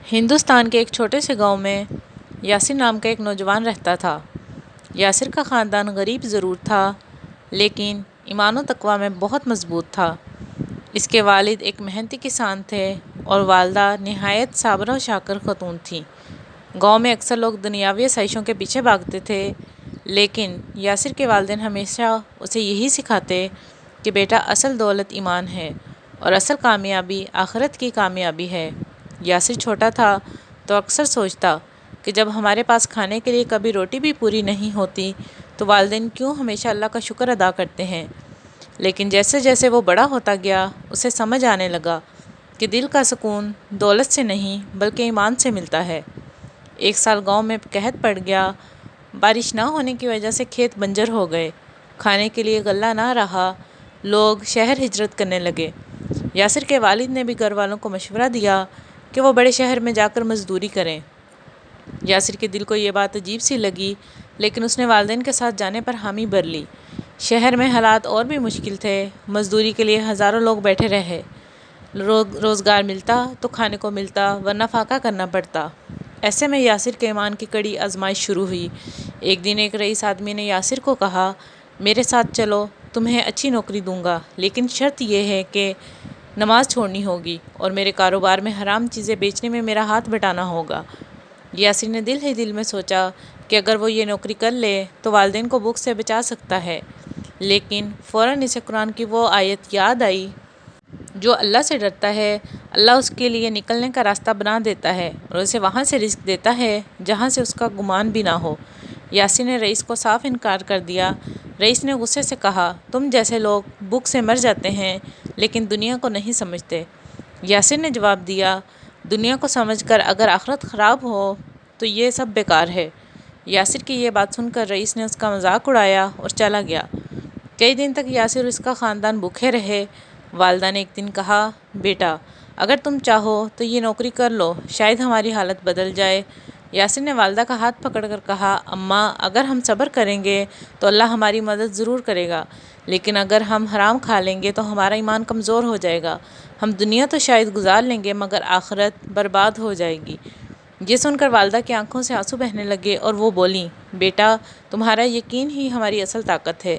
ہندوستان کے ایک چھوٹے سے گاؤں میں یاسر نام کا ایک نوجوان رہتا تھا۔ یاسر کا خاندان غریب ضرور تھا لیکن ایمان و تقویٰ میں بہت مضبوط تھا۔ اس کے والد ایک محنتی کسان تھے اور والدہ نہایت صابرہ و شاکر خاتون تھیں۔ گاؤں میں اکثر لوگ دنیاوی آسائشوں کے پیچھے بھاگتے تھے لیکن یاسر کے والدین ہمیشہ اسے یہی سکھاتے کہ بیٹا، اصل دولت ایمان ہے اور اصل کامیابی آخرت کی کامیابی ہے۔ یاسر چھوٹا تھا تو اکثر سوچتا کہ جب ہمارے پاس کھانے کے لیے کبھی روٹی بھی پوری نہیں ہوتی تو والدین کیوں ہمیشہ اللہ کا شکر ادا کرتے ہیں۔ لیکن جیسے جیسے وہ بڑا ہوتا گیا اسے سمجھ آنے لگا کہ دل کا سکون دولت سے نہیں بلکہ ایمان سے ملتا ہے۔ ایک سال گاؤں میں قحط پڑ گیا۔ بارش نہ ہونے کی وجہ سے کھیت بنجر ہو گئے، کھانے کے لیے غلہ نہ رہا، لوگ شہر ہجرت کرنے لگے۔ یاسر کے والد نے بھی گھر والوں کو مشورہ دیا کہ وہ بڑے شہر میں جا کر مزدوری کریں۔ یاسر کے دل کو یہ بات عجیب سی لگی لیکن اس نے والدین کے ساتھ جانے پر حامی بھر لی۔ شہر میں حالات اور بھی مشکل تھے، مزدوری کے لیے ہزاروں لوگ بیٹھے رہے، روزگار ملتا تو کھانے کو ملتا ورنہ فاقہ کرنا پڑتا۔ ایسے میں یاسر کے ایمان کی کڑی آزمائش شروع ہوئی۔ ایک دن ایک رئیس آدمی نے یاسر کو کہا، میرے ساتھ چلو، تمہیں اچھی نوکری دوں گا لیکن شرط یہ ہے کہ نماز چھوڑنی ہوگی اور میرے کاروبار میں حرام چیزیں بیچنے میں میرا ہاتھ بٹانا ہوگا۔ یاسر نے دل ہی دل میں سوچا کہ اگر وہ یہ نوکری کر لے تو والدین کو بھوک سے بچا سکتا ہے، لیکن فوراً اسے قرآن کی وہ آیت یاد آئی، جو اللہ سے ڈرتا ہے اللہ اس کے لیے نکلنے کا راستہ بنا دیتا ہے اور اسے وہاں سے رزق دیتا ہے جہاں سے اس کا گمان بھی نہ ہو۔ یاسر نے رئیس کو صاف انکار کر دیا۔ رئیس نے غصے سے کہا، تم جیسے لوگ بھوک سے مر جاتے ہیں لیکن دنیا کو نہیں سمجھتے۔ یاسر نے جواب دیا، دنیا کو سمجھ کر اگر آخرت خراب ہو تو یہ سب بیکار ہے۔ یاسر کی یہ بات سن کر رئیس نے اس کا مذاق اڑایا اور چلا گیا۔ کئی دن تک یاسر اور اس کا خاندان بھوکے رہے۔ والدہ نے ایک دن کہا، بیٹا، اگر تم چاہو تو یہ نوکری کر لو، شاید ہماری حالت بدل جائے۔ یاسر نے والدہ کا ہاتھ پکڑ کر کہا، اماں، اگر ہم صبر کریں گے تو اللہ ہماری مدد ضرور کرے گا، لیکن اگر ہم حرام کھا لیں گے تو ہمارا ایمان کمزور ہو جائے گا۔ ہم دنیا تو شاید گزار لیں گے مگر آخرت برباد ہو جائے گی۔ یہ سن کر والدہ کی آنکھوں سے آنسو بہنے لگے اور وہ بولیں، بیٹا، تمہارا یقین ہی ہماری اصل طاقت ہے۔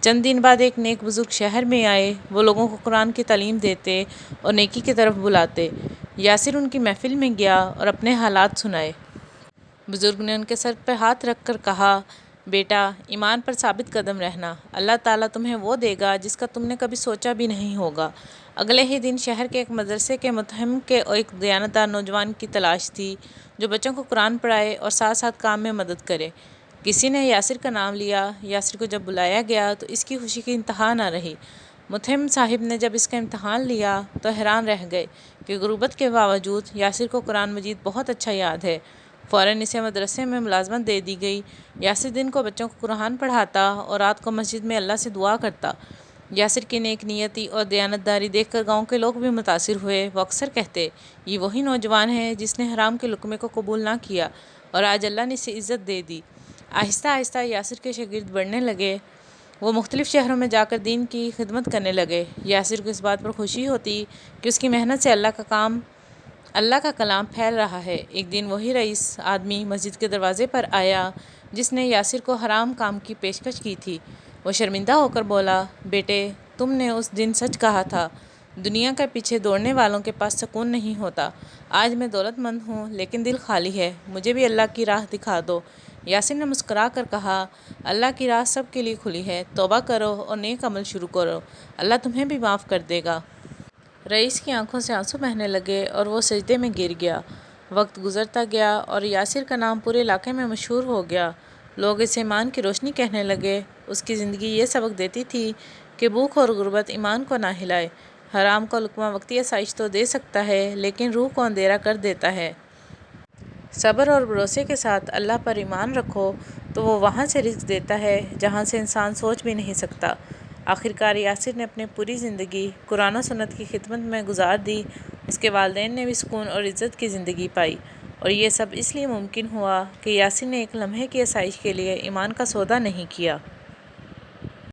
چند دن بعد ایک نیک بزرگ شہر میں آئے۔ وہ لوگوں کو قرآن کی تعلیم دیتے اور نیکی کی طرف بلاتے۔ یاسر ان کی محفل میں گیا اور اپنے حالات سنائے۔ بزرگ نے ان کے سر پہ ہاتھ رکھ کر کہا، بیٹا، ایمان پر ثابت قدم رہنا، اللہ تعالیٰ تمہیں وہ دے گا جس کا تم نے کبھی سوچا بھی نہیں ہوگا۔ اگلے ہی دن شہر کے ایک مدرسے کے متہم کے ایک دیانتدار نوجوان کی تلاش تھی جو بچوں کو قرآن پڑھائے اور ساتھ ساتھ کام میں مدد کرے۔ کسی نے یاسر کا نام لیا۔ یاسر کو جب بلایا گیا تو اس کی خوشی کی انتہا نہ رہی۔ متہم صاحب نے جب اس کا امتحان لیا تو حیران رہ گئے کہ غربت کے باوجود یاسر کو قرآن مجید بہت اچھا یاد ہے۔ فوراً اسے مدرسے میں ملازمت دے دی گئی۔ یاسر دن کو بچوں کو قرآن پڑھاتا اور رات کو مسجد میں اللہ سے دعا کرتا۔ یاسر کی نیک نیتی اور دیانتداری دیکھ کر گاؤں کے لوگ بھی متاثر ہوئے۔ وہ اکثر کہتے، یہ وہی نوجوان ہے جس نے حرام کے لقمے کو قبول نہ کیا اور آج اللہ نے اسے عزت دے دی۔ آہستہ آہستہ یاسر کے شاگرد بڑھنے لگے۔ وہ مختلف شہروں میں جا کر دین کی خدمت کرنے لگے۔ یاسر کو اس بات پر خوشی ہوتی کہ اس کی محنت سے اللہ کا کلام پھیل رہا ہے۔ ایک دن وہی رئیس آدمی مسجد کے دروازے پر آیا جس نے یاسر کو حرام کام کی پیشکش کی تھی۔ وہ شرمندہ ہو کر بولا، بیٹے، تم نے اس دن سچ کہا تھا، دنیا کے پیچھے دوڑنے والوں کے پاس سکون نہیں ہوتا۔ آج میں دولت مند ہوں لیکن دل خالی ہے، مجھے بھی اللہ کی راہ دکھا دو۔ یاسر نے مسکرا کر کہا، اللہ کی راہ سب کے لیے کھلی ہے، توبہ کرو اور نیک عمل شروع کرو، اللہ تمہیں بھی معاف کر دے گا۔ رئیس کی آنکھوں سے آنسو بہنے لگے اور وہ سجدے میں گر گیا۔ وقت گزرتا گیا اور یاسر کا نام پورے علاقے میں مشہور ہو گیا۔ لوگ اسے ایمان کی روشنی کہنے لگے۔ اس کی زندگی یہ سبق دیتی تھی کہ بھوک اور غربت ایمان کو نہ ہلائے۔ حرام کا لقمہ وقتی آسائش تو دے سکتا ہے لیکن روح کو اندھیرا کر دیتا ہے۔ صبر اور بھروسے کے ساتھ اللہ پر ایمان رکھو تو وہ وہاں سے رزق دیتا ہے جہاں سے انسان سوچ بھی نہیں سکتا۔ آخرکار یاسر نے اپنی پوری زندگی قرآن و سنت کی خدمت میں گزار دی۔ اس کے والدین نے بھی سکون اور عزت کی زندگی پائی اور یہ سب اس لیے ممکن ہوا کہ یاسر نے ایک لمحے کی آسائش کے لیے ایمان کا سودا نہیں کیا۔